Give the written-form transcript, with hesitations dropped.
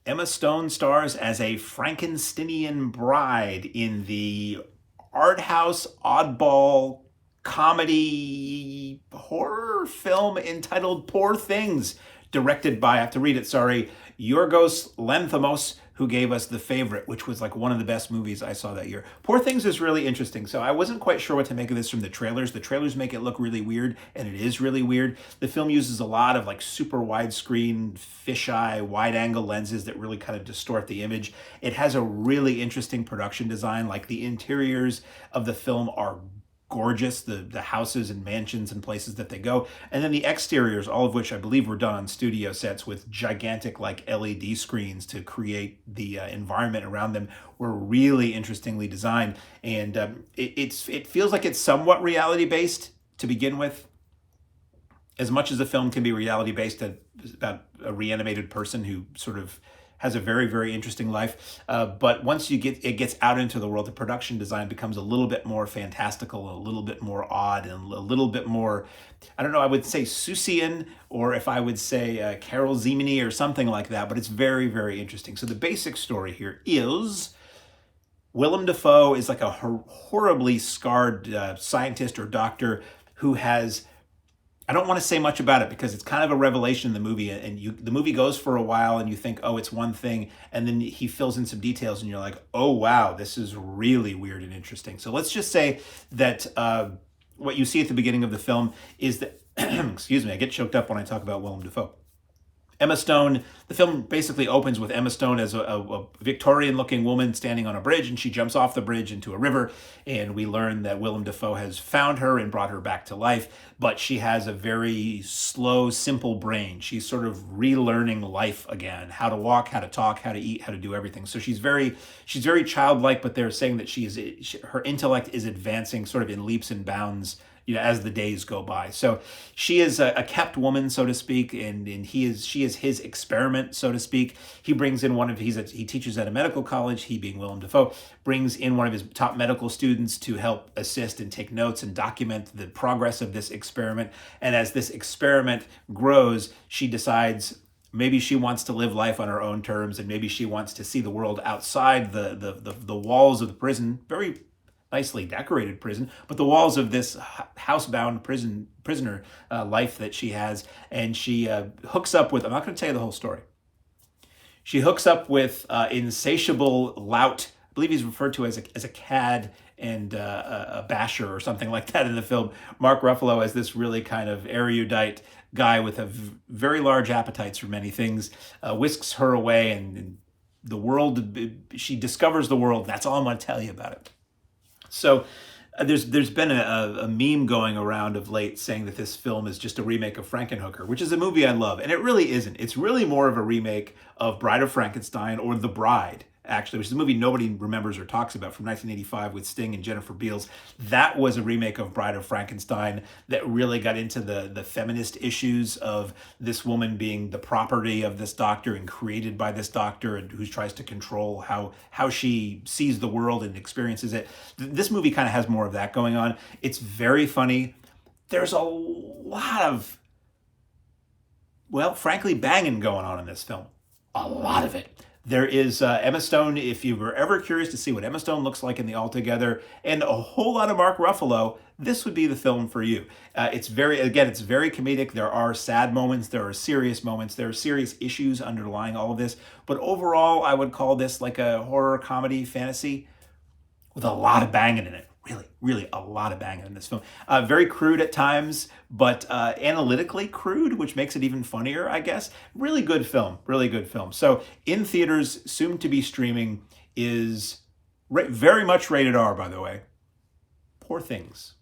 Emma Stone stars as a Frankensteinian bride in the art house oddball comedy horror film entitled Poor Things, directed by, I have to read it, sorry, Yorgos Lanthimos, who gave us The Favorite, which was like one of the best movies I saw that year. Poor Things is really interesting. So I wasn't quite sure what to make of this from the trailers. The trailers make it look really weird, and it is really weird. The film uses a lot of like super widescreen, fisheye, wide-angle lenses that really kind of distort the image. It has a really interesting production design. Like the interiors of the film are gorgeous, the houses and mansions and places that they go, and then the exteriors, all of which I believe were done on studio sets with gigantic like LED screens to create the environment around them, were really interestingly designed. And it feels like it's somewhat reality based to begin with, as much as the film can be reality based, about a reanimated person who sort of has a very, very interesting life. But once it gets out into the world, the production design becomes a little bit more fantastical, a little bit more odd, and a little bit more, I don't know, I would say Seussian, or if I would say Carol Zemeny or something like that, but it's very, very interesting. So the basic story here is Willem Dafoe is like a horribly scarred scientist or doctor who has, I don't want to say much about it because it's kind of a revelation in the movie, and the movie goes for a while and you think, oh, it's one thing, and then he fills in some details and you're like, oh wow, this is really weird and interesting. So let's just say that what you see at the beginning of the film is that excuse me, I get choked up when I talk about Willem Dafoe. Emma Stone, the film basically opens with Emma Stone as a Victorian-looking woman standing on a bridge, and she jumps off the bridge into a river, and we learn that Willem Dafoe has found her and brought her back to life, but she has a very slow, simple brain. She's sort of relearning life again, how to walk, how to talk, how to eat, how to do everything. So she's very childlike, but they're saying that her intellect is advancing sort of in leaps and bounds, as the days go by. So she is a kept woman, so to speak, and she is his experiment, so to speak. He brings in he teaches at a medical college, he being Willem Dafoe, brings in one of his top medical students to help assist and take notes and document the progress of this experiment. And as this experiment grows, she decides maybe she wants to live life on her own terms, and maybe she wants to see the world outside the walls of the prison. Very nicely decorated prison, but the walls of this housebound prisoner life that she has. And she hooks up with, I'm not going to tell you the whole story. She hooks up with insatiable lout, I believe he's referred to as a cad and a basher or something like that in the film, Mark Ruffalo, as this really kind of erudite guy with very large appetites for many things, whisks her away, and the world, she discovers the world. That's all I'm going to tell you about it. So there's been a meme going around of late saying that this film is just a remake of Frankenhooker, which is a movie I love. And it really isn't. It's really more of a remake of Bride of Frankenstein, or The Bride, actually, which is a movie nobody remembers or talks about, from 1985 with Sting and Jennifer Beals. That was a remake of Bride of Frankenstein that really got into the feminist issues of this woman being the property of this doctor and created by this doctor, and who tries to control how she sees the world and experiences it. This movie kind of has more of that going on. It's very funny. There's a lot of, well, frankly, banging going on in this film. A lot of it. There is Emma Stone, if you were ever curious to see what Emma Stone looks like in the Altogether, and a whole lot of Mark Ruffalo, this would be the film for you. It's very comedic. There are sad moments, there are serious moments, there are serious issues underlying all of this. But overall, I would call this like a horror comedy fantasy with a lot of banging in it. Really a lot of banging in this film. Very crude at times, but analytically crude, which makes it even funnier, I guess. Really good film. So in theaters, soon to be streaming, is very much rated R, by the way. Poor Things.